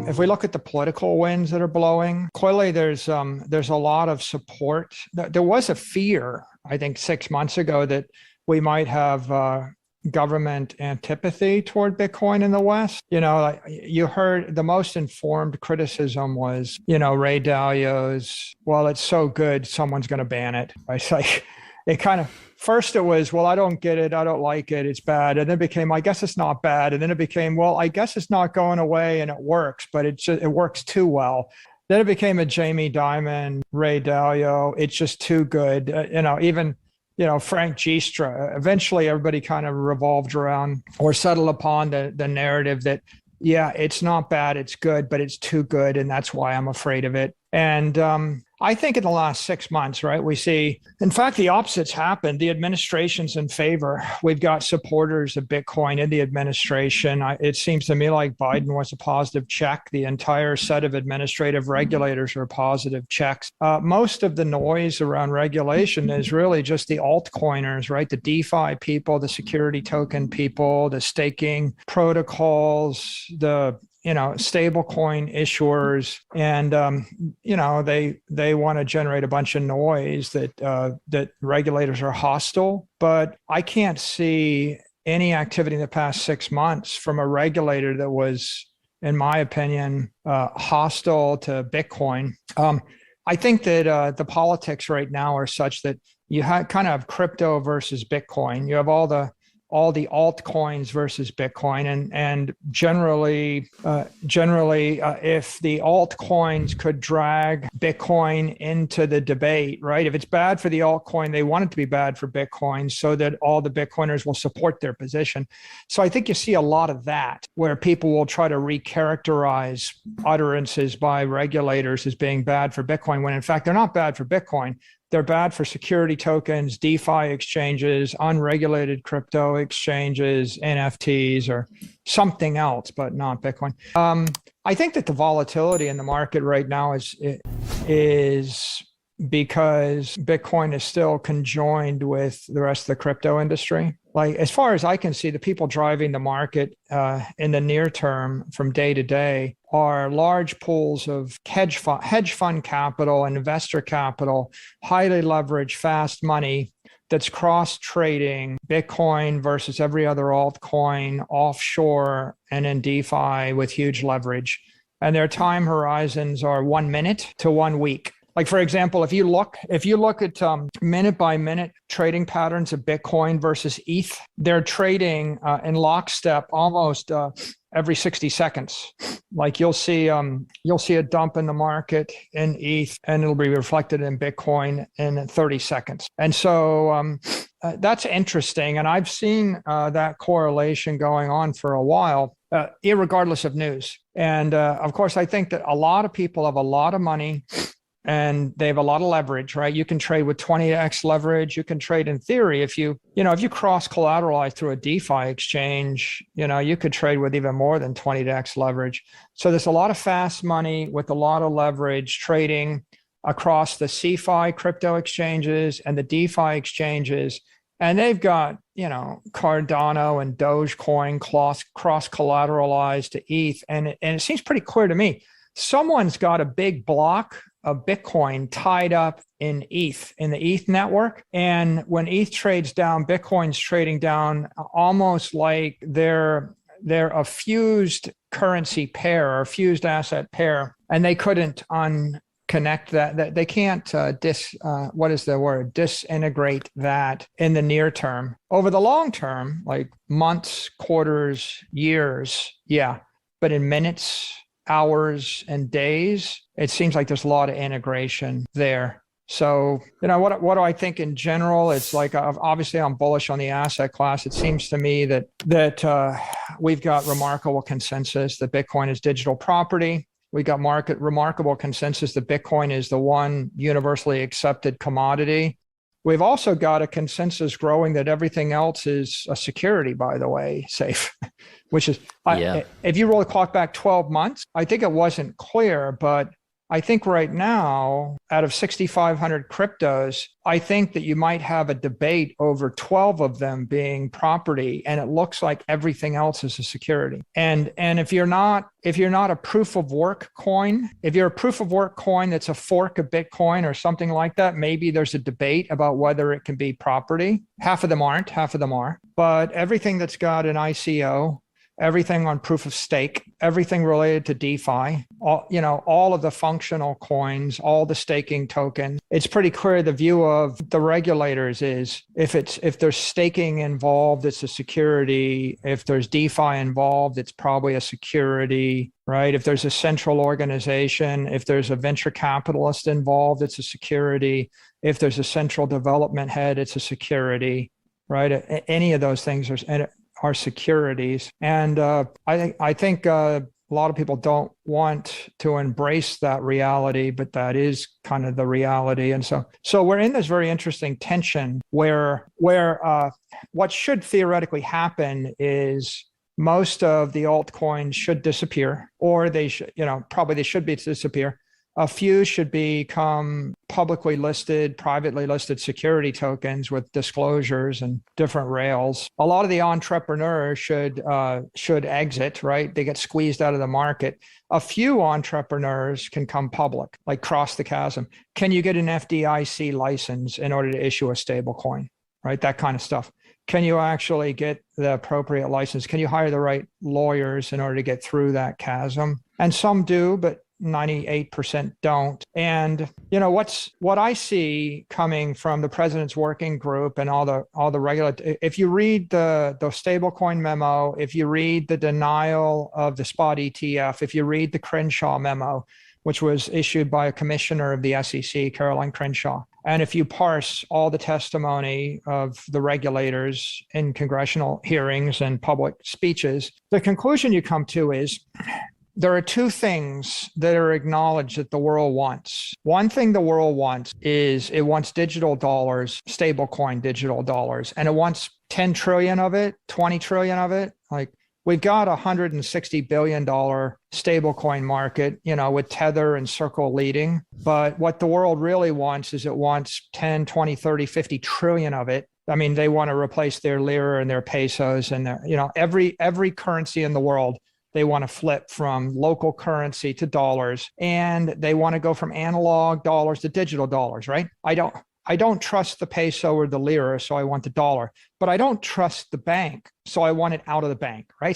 If we look at the political winds that are blowing, clearly there's a lot of support. There was a fear, I think, 6 months ago that we might have government antipathy toward Bitcoin in the West. Like you heard the most informed criticism was, Ray Dalio's, well, it's so good, someone's going to ban it. It's like, it kind of, first it was, well, I don't get it, I don't like it, it's bad. And then it became, I guess it's not bad. And then it became, well, I guess it's not going away and it works, but it works too well. Then it became a Jamie Dimon, Ray Dalio, it's just too good. Even Frank Giestra. Eventually, everybody kind of revolved around or settled upon the narrative that, yeah, it's not bad, it's good, but it's too good, and that's why I'm afraid of it. And I think in the last 6 months, right, we see, in fact, the opposite's happened. The administration's in favor. We've got supporters of Bitcoin in the administration. It seems to me like Biden was a positive check. The entire set of administrative regulators are positive checks. Most of the noise around regulation is really just the altcoiners, right? The DeFi people, the security token people, the staking protocols, the stablecoin issuers, and they want to generate a bunch of noise that regulators are hostile. But I can't see any activity in the past 6 months from a regulator that was, in my opinion, hostile to Bitcoin. I think that the politics right now are such that you kind of have crypto versus Bitcoin. You have all the altcoins versus Bitcoin, and generally, if the altcoins could drag Bitcoin into the debate, right? If it's bad for the altcoin, they want it to be bad for Bitcoin, so that all the Bitcoiners will support their position. So I think you see a lot of that, where people will try to recharacterize utterances by regulators as being bad for Bitcoin, when in fact they're not bad for Bitcoin. They're bad for security tokens, DeFi exchanges, unregulated crypto exchanges, NFTs, or something else, but not Bitcoin. I think that the volatility in the market right now is because Bitcoin is still conjoined with the rest of the crypto industry. Like, as far as I can see, the people driving the market in the near term from day to day are large pools of hedge fund capital and investor capital, highly leveraged, fast money that's cross-trading Bitcoin versus every other altcoin offshore and in DeFi with huge leverage. And their time horizons are 1 minute to 1 week. Like, for example, if you look at minute by minute trading patterns of Bitcoin versus ETH, they're trading in lockstep almost every 60 seconds. Like, you'll see a dump in the market in ETH, and it'll be reflected in Bitcoin in 30 seconds. And so that's interesting. And I've seen that correlation going on for a while, irregardless of news. And of course, I think that a lot of people have a lot of money and they have a lot of leverage, right? You can trade with 20x leverage. You can trade, in theory, if you cross collateralize through a DeFi exchange, you could trade with even more than 20x leverage. So there's a lot of fast money with a lot of leverage trading across the CeFi crypto exchanges and the DeFi exchanges. And they've got, Cardano and Dogecoin cross collateralized to ETH. And it seems pretty clear to me, someone's got a big block of Bitcoin tied up in ETH, in the ETH network. And when ETH trades down, Bitcoin's trading down almost like they're a fused currency pair or a fused asset pair. And they couldn't unconnect that. They can't disintegrate that in the near term. Over the long term, like months, quarters, years, yeah. But in minutes, hours, and days, it seems like there's a lot of integration there. So, what do I think in general? It's like, obviously I'm bullish on the asset class. It seems to me that we've got remarkable consensus that Bitcoin is digital property. We got remarkable consensus that Bitcoin is the one universally accepted commodity. We've also got a consensus growing that everything else is a security, by the way, safe, which is, if you roll the clock back 12 months, I think it wasn't clear, but I think right now, out of 6,500 cryptos, I think that you might have a debate over 12 of them being property, and it looks like everything else is a security. And if you're not a proof of work coin, if you're a proof of work coin that's a fork of Bitcoin or something like that, maybe there's a debate about whether it can be property. Half of them aren't, half of them are. But everything that's got an ICO, everything on proof of stake, everything related to DeFi, all of the functional coins, all the staking tokens. It's pretty clear the view of the regulators is if there's staking involved, it's a security. If there's DeFi involved, it's probably a security, right? If there's a central organization, if there's a venture capitalist involved, it's a security. If there's a central development head, it's a security, right? Any of those things are securities. And I think a lot of people don't want to embrace that reality, but that is kind of the reality. And so we're in this very interesting tension where what should theoretically happen is most of the altcoins should disappear, or they should, probably they should be disappear. A few should become publicly listed, privately listed security tokens with disclosures and different rails. A lot of the entrepreneurs should exit, right? They get squeezed out of the market. A few entrepreneurs can come public, like cross the chasm. Can you get an FDIC license in order to issue a stable coin, right? That kind of stuff. Can you actually get the appropriate license? Can you hire the right lawyers in order to get through that chasm? And some do, but 98% don't. And what I see coming from the president's working group and all the regulatory, if you read the stablecoin memo, if you read the denial of the spot ETF, if you read the Crenshaw memo, which was issued by a commissioner of the SEC, Caroline Crenshaw, and if you parse all the testimony of the regulators in congressional hearings and public speeches, the conclusion you come to is there are two things that are acknowledged that the world wants. One thing the world wants is it wants digital dollars, stablecoin digital dollars, and it wants 10 trillion of it, 20 trillion of it. Like we've got a $160 billion stablecoin market, with Tether and Circle leading. But what the world really wants is it wants 10, 20, 30, 50 trillion of it. I mean, they want to replace their lira and their pesos and their, every currency in the world. They want to flip from local currency to dollars, and they want to go from analog dollars to digital dollars, right? I don't trust the peso or the lira, so I want the dollar, but I don't trust the bank, so I want it out of the bank, right?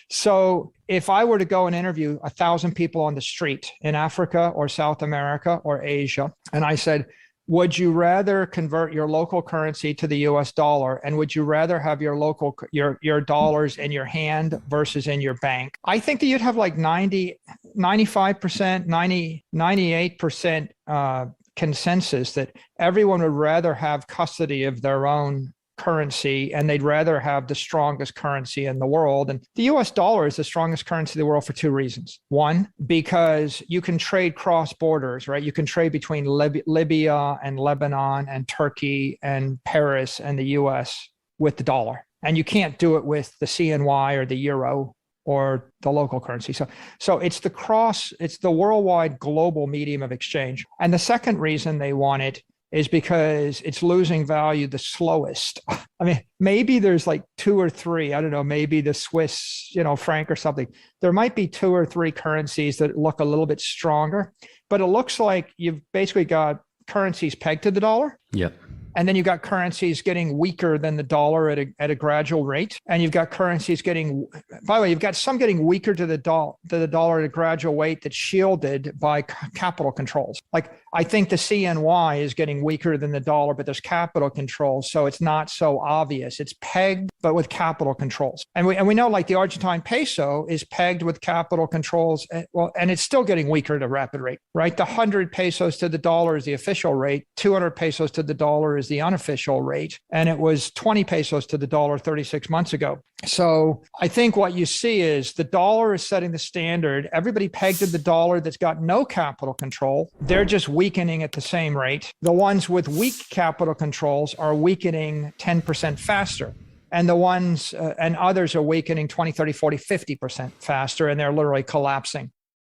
So if I were to go and interview 1,000 people on the street in Africa or South America or Asia, and I said, would you rather convert your local currency to the US dollar? And would you rather have your dollars in your hand versus in your bank? I think that you'd have like 90, 95%, 90, 98% consensus that everyone would rather have custody of their own currency, and they'd rather have the strongest currency in the world. And the US dollar is the strongest currency in the world for two reasons. One, because you can trade cross borders, right? You can trade between Libya and Lebanon and Turkey and Paris and the US with the dollar. And you can't do it with the CNY or the euro or the local currency. So it's the worldwide global medium of exchange. And the second reason they want it is because it's losing value the slowest. I mean, maybe there's like two or three, I don't know, maybe the Swiss, franc or something. There might be two or three currencies that look a little bit stronger, but it looks like you've basically got currencies pegged to the dollar. Yep. And then you've got currencies getting weaker than the dollar at a gradual rate. And you've got currencies getting, by the way, you've got some getting weaker to the dollar at a gradual rate that's shielded by capital controls. Like I think the CNY is getting weaker than the dollar, but there's capital controls. So it's not so obvious. It's pegged, but with capital controls. And we know like the Argentine peso is pegged with capital controls. And it's still getting weaker at a rapid rate, right? The 100 pesos to the dollar is the official rate. 200 pesos to the dollar is the unofficial rate. And it was 20 pesos to the dollar 36 months ago. So I think what you see is the dollar is setting the standard. Everybody pegged at the dollar that's got no capital control. They're just weakening at the same rate. The ones with weak capital controls are weakening 10% faster. And the ones and others are weakening 20, 30, 40, 50% faster, and they're literally collapsing.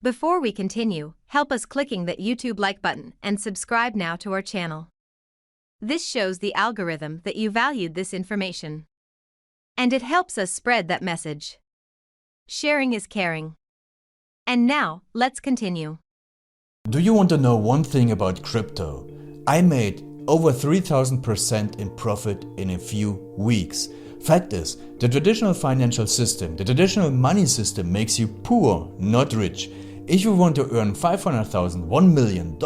Before we continue, help us clicking that YouTube like button and subscribe now to our channel. This shows the algorithm that you valued this information. And it helps us spread that message. Sharing is caring. And now, let's continue. Do you want to know one thing about crypto? I made over 3000% in profit in a few weeks. Fact is, the traditional financial system, the traditional money system makes you poor, not rich. If you want to earn $500,000, $1 million,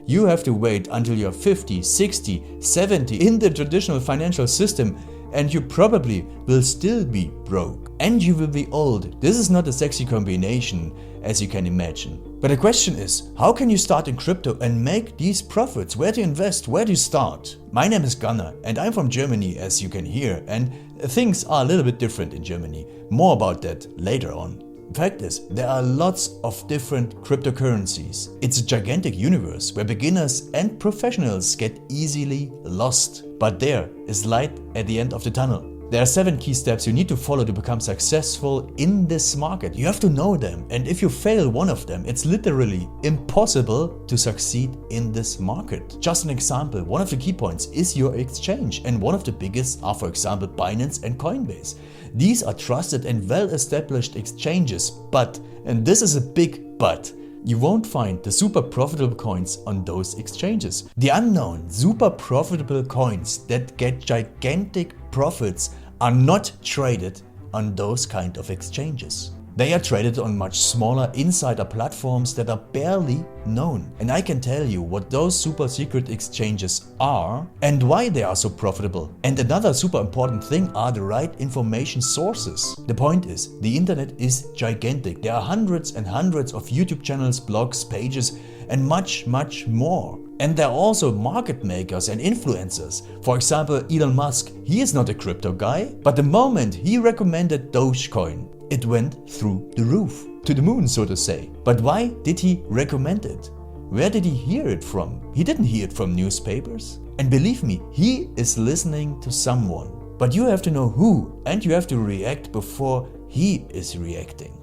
you have to wait until you're 50, 60, 70 in the traditional financial system, and you probably will still be broke. And you will be old. This is not a sexy combination, as you can imagine. But the question is, how can you start in crypto and make these profits? Where to invest? Where to start? My name is Gunnar and I'm from Germany, as you can hear, and things are a little bit different in Germany. More about that later on. Fact is, there are lots of different cryptocurrencies. It's a gigantic universe where beginners and professionals get easily lost. But there is light at the end of the tunnel. There are 7 key steps you need to follow to become successful in this market. You have to know them, and if you fail one of them, it's literally impossible to succeed in this market. Just an example, one of the key points is your exchange, and one of the biggest are, for example, Binance and Coinbase. These are trusted and well-established exchanges, but, and this is a big but, you won't find the super profitable coins on those exchanges. The unknown super profitable coins that get gigantic profits are not traded on those kind of exchanges. They are traded on much smaller insider platforms that are barely known. And I can tell you what those super secret exchanges are and why they are so profitable. And another super important thing are the right information sources. The point is, the internet is gigantic. There are hundreds and hundreds of YouTube channels, blogs, pages, and much more. And there are also market makers and influencers. For example, Elon Musk, he is not a crypto guy, but the moment he recommended Dogecoin, it went through the roof, to the moon, so to say. But why did he recommend it? Where did he hear it from? He didn't hear it from newspapers. And believe me, he is listening to someone. But you have to know who, and you have to react before he is reacting.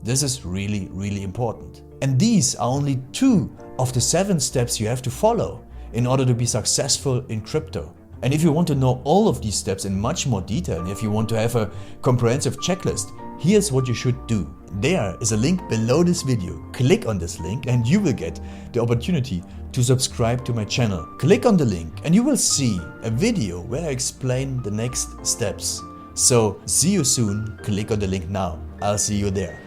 This is really important. And these are only 2 of the 7 steps you have to follow in order to be successful in crypto. And if you want to know all of these steps in much more detail, and if you want to have a comprehensive checklist, here's what you should do. There is a link below this video. Click on this link and you will get the opportunity to subscribe to my channel. Click on the link and you will see a video where I explain the next steps. So see you soon. Click on the link now. I'll see you there.